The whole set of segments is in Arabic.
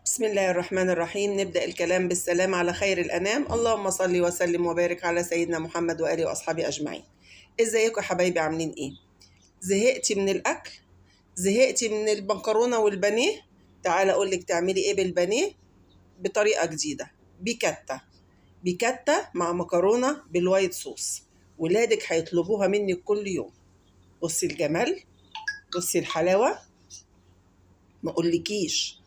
بسم الله الرحمن الرحيم. نبدأ الكلام بالسلام على خير الأنام. اللهم صل وسلم وبارك على سيدنا محمد وآله وأصحابه أجمعين. ازيكم يا حبايبي، عاملين ايه؟ زهقتي من الأكل؟ زهقتي من المكرونة والبانيه؟ تعالى أقولك تعملي ايه بالبانيه بطريقة جديدة. بيكاتا مع مكرونة بالوايت صوص. ولادك هيطلبوها منك كل يوم. بصي الجمال، بصي الحلاوة، ما اقولكيش.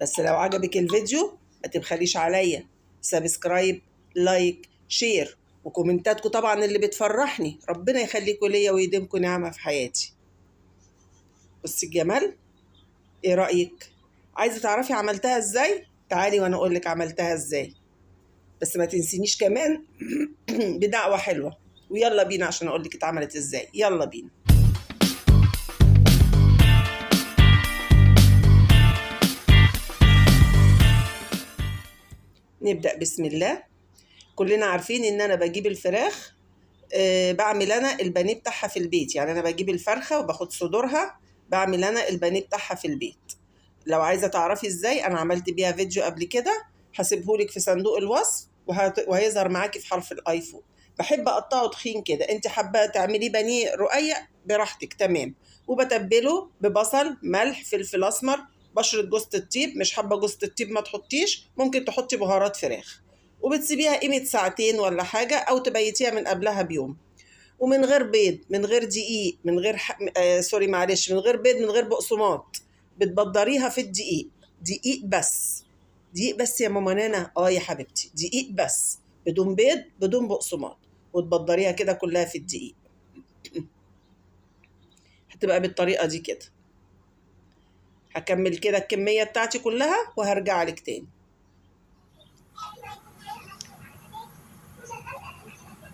بس لو عجبك الفيديو ما تبخليش عليا سبسكرايب، لايك، شير، وكومنتاتكم طبعا اللي بتفرحني. ربنا يخليكم ليا ويديمكم نعمة في حياتي. بصي الجمال، ايه رأيك؟ عايزة تعرفي عملتها ازاي؟ تعالي وانا اقولك عملتها ازاي. بس ما تنسينيش كمان بدعوة حلوة. ويلا بينا عشان اقولك اتعملت ازاي. يلا بينا. نبدأ بسم الله. كلنا عارفين ان انا بجيب الفراخ، بعمل انا البانيه بتاعها في البيت. يعني انا بجيب الفرخه وباخد صدورها، بعمل انا البانيه بتاعها في البيت. لو عايزه تعرفي ازاي، انا عملت بيها فيديو قبل كده، هسيبهولك في صندوق الوصف وهيظهر معاكي في حرف الايفون. بحب اقطعه تخين كده. انت حابه تعملي بانيه رقيق براحتك، تمام. وبتبله ببصل، ملح، فلفل اسمر، بشرة جوزة الطيب. مش حابه جوزة الطيب ما تحطيش، ممكن تحطي بهارات فراخ. وبتسيبيها قيمة ساعتين ولا حاجة، أو تبيتيها من قبلها بيوم. ومن غير بيض، من غير دقيق، من غير سوري معلش، من غير بيض، من غير بقسماط. بتبدريها في الدقيق. دقيق بس. دقيق بس يا ماما نانا. يا حبيبتي، دقيق بس، بدون بيض، بدون بقسماط. وتبدريها كده كلها في الدقيق. هتبقى بالطريقة دي كده. هكمل كده الكمية بتاعتي كلها وهرجع لك تاني.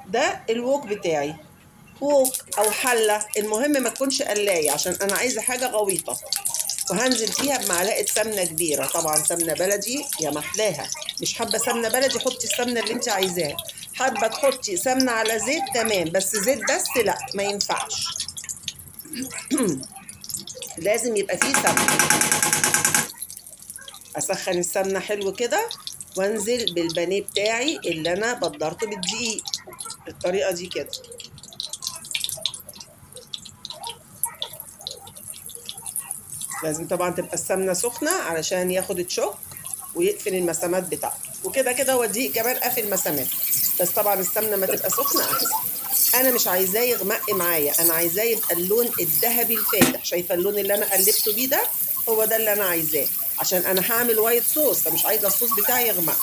ده الوok بتاعي، ووك او حله، المهم ما تكونش قلايه عشان انا عايزه حاجه غويطه. وهنزل فيها بمعلقه سمنه كبيره، طبعا سمنه بلدي يا محلاها. مش حابه سمنه بلدي، حطي السمنه اللي انت عايزاها. حابه تحطي سمنه على زيت، تمام، بس زيت بس لا، ما ينفعش. لازم يبقى فيه سمنه. اسخن السمنه حلو كده، وانزل بالبانيه بتاعي اللي انا بدرته بالدقيق بالطريقه دي كده. لازم طبعا تبقى السمنه سخنه علشان ياخد تشوك ويقفل المسامات بتاعته. وكده كده هو الدقيق كمان قافل مسامات، بس طبعا السمنه ما تبقى سخنه احسن. انا مش عايزاه يغمق معايا، انا عايزاه يبقى اللون الذهبي الفاتح. شايفه اللون اللي انا قلبته بيه ده؟ هو ده اللي انا عايزاه، عشان انا هعمل وايت صوص، فمش عايزه الصوص بتاعي يغمق.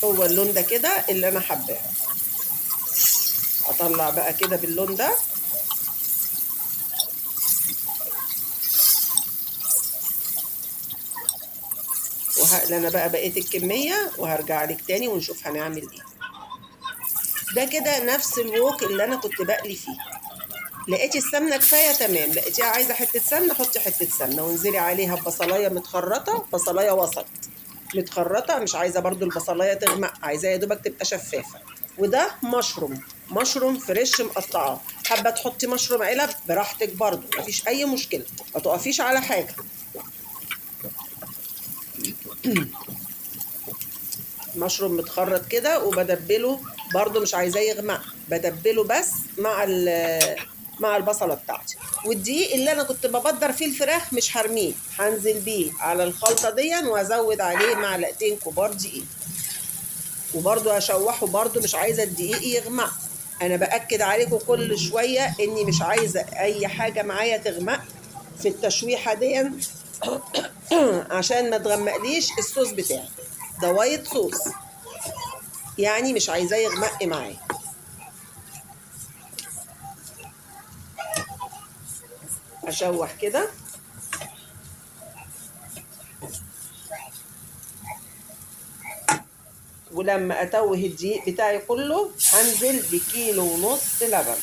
هو اللون ده كده اللي انا حباه. اطلع بقى كده باللون ده. وهقل انا بقى بقيه الكميه وهرجع لك تاني ونشوف هنعمل ايه. ده كده نفس الوok اللي انا كنت بقلي فيه. لقيتي السمنه كفايه، تمام. لقيتيها عايزه حته سمنه، حطي حته سمنه وانزلي عليها ببصلايه متخرطه، بصلايه وسط متخرطه. مش عايزه برضو البصلايه تغمق، عايزاها يا دوبك تبقى شفافه. وده مشروم فريش مقطعاه. حابه تحطي مشروم علب براحتك برضو، مفيش اي مشكله، ما تقفيش على حاجه. مشروم متخرط كده وبدبله برضو، مش عايزاه يغمق، بدبله بس مع البصله بتاعتي. والدقيق اللي انا كنت ببدر فيه الفراخ مش هرميه، هنزل بيه على الخلطه دي وازود عليه معلقتين كبار دقيق. وبرضو هشوحه، برضو مش عايزه الدقيق يغمق. انا باكد عليكم كل شويه اني مش عايزه اي حاجه معايا تغمق في التشويحه دي عشان ما تغمقليش الصوص بتاعي. ده وايت صوص، يعني مش عايزاه يغمق معايا. اشوح كده. ولما اتوه الدقيق بتاعي كله، هنزل بكيلو ونص لبن.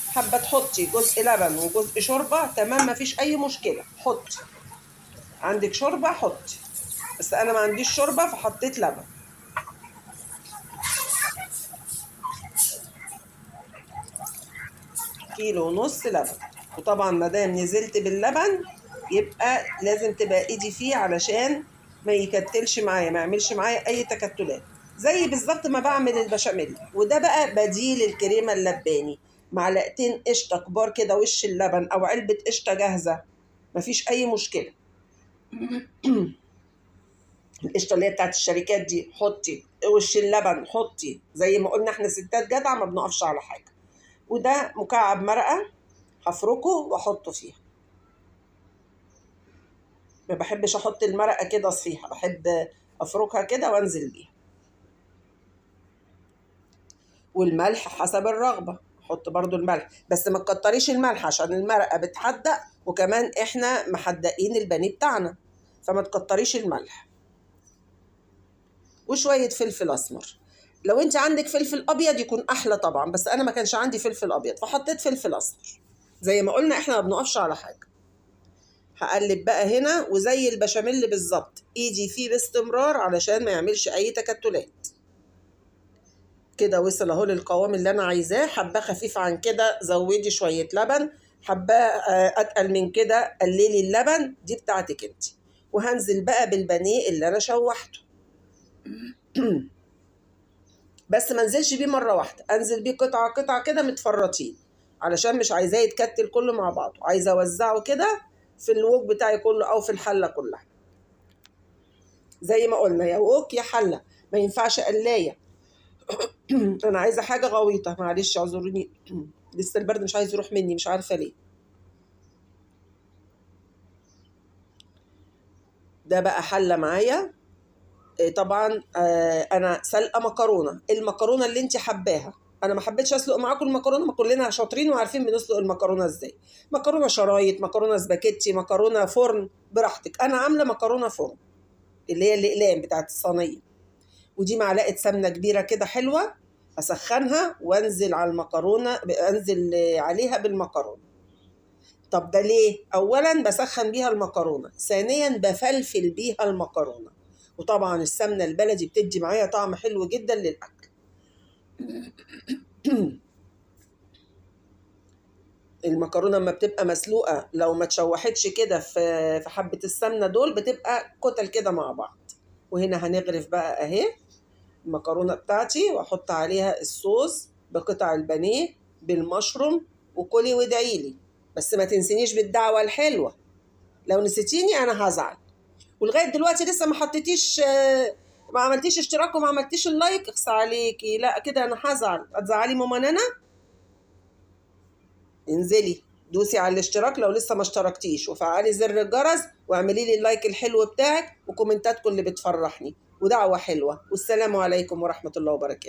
حابه تحطي جزء لبن وجزء شوربه، تمام، مفيش اي مشكله، حطي. عندك شوربه حطي، بس انا ما عنديش شوربه فحطيت لبن. كيلو ونص لبن. وطبعا ما دام نزلت باللبن يبقى لازم تبقى ايدي فيه علشان ما يكتلش معايا، ما يعملش معايا اي تكتلات، زي بالظبط ما بعمل البشاميل. وده بقى بديل الكريمه اللباني. معلقتين قشطه كبار كده وش اللبن، او علبه قشطه جاهزه، مفيش اي مشكله. القشطه اللي هي بتاعت الشركات دي حطي، وش اللبن حطي، زي ما قلنا احنا ستات جدعه ما بنقفش على حاجه. وده مكعب مرقه هفركه واحطه فيها. ما بحبش احط المرقه كده صفيحه، بحب افركها كده وانزل بيها. والملح حسب الرغبه، حط برضو الملح، بس ما تكتريش الملح عشان المرقه بتحدق، وكمان احنا محدقين البانيه بتاعنا، فما تكتريش الملح. وشويه فلفل اسمر. لو انت عندك فلفل ابيض يكون احلى طبعا، بس انا ما كانش عندي فلفل ابيض فحطيت فلفل اسمر. زي ما قلنا احنا ما بنقفش على حاجه. هقلب بقى هنا، وزي البشاميل بالظبط ايدي فيه باستمرار علشان ما يعملش اي تكتلات. كده وصل اهو للقوام اللي انا عايزاه. حباه خفيف عن كده زودي شويه لبن، حباه اتقل من كده قللي اللبن، دي بتاعتك انت. وهنزل بقى بالبانيه اللي انا شوحته. بس ما انزلش بيه مره واحده، انزل بيه قطعه قطعه كده متفرطين، علشان مش عايزاه يتكتل كله مع بعضه، عايزه اوزعه كده في الوك بتاعي كله او في الحله كلها. زي ما قلنا يا وك يا حله، ما ينفعش قلايه. انا عايزه حاجه غويطه، معلش اعذروني. لسه البرد مش عايز يروح مني، مش عارفه ليه. ده بقى حله معايا. طبعا انا سلقه مكرونه، المكرونه اللي انت حباها. انا ما حبيتش اسلق معاكم المكرونه، ما كلنا شاطرين وعارفين بنسلق المكرونه ازاي. مكرونه شرايط، مكرونه سباكيتي، مكرونه فرن، براحتك. انا عامله مكرونه فرن اللي هي الاقلام بتاعت الصينيه. ودي معلقه سمنه كبيره كده حلوه، اسخنها وانزل على المكرونه، انزل عليها بالمكرونه. طب ده ليه؟ اولا بسخن بيها المكرونه، ثانيا بفلفل بيها المكرونه، وطبعا السمنه البلدي بتدي معايا طعم حلو جدا للاكل. المكرونه لما بتبقى مسلوقه لو ما تشوحتش كده في حبه السمنه دول بتبقى كتل كده مع بعض. وهنا هنغرف بقى اهي المكرونه بتاعتي، واحط عليها الصوص بقطع البانيه بالمشروم، وكلي وادعيلي. بس ما تنسينيش بالدعوه الحلوه، لو نسيتيني انا هزعل. ولغايه دلوقتي لسه ما حطيتيش، ما عملتيش اشتراك وما عملتيش اللايك، اخص عليكي، لا كده انا هزعل. هتزعلي ماما نانا؟ انزلي دوسي على الاشتراك لو لسه ما اشتركتيش، وفعلي زر الجرس، واعملي لي اللايك الحلو بتاعك، وكومنتاتكم اللي بتفرحني، ودعوه حلوه. والسلام عليكم ورحمه الله وبركاته.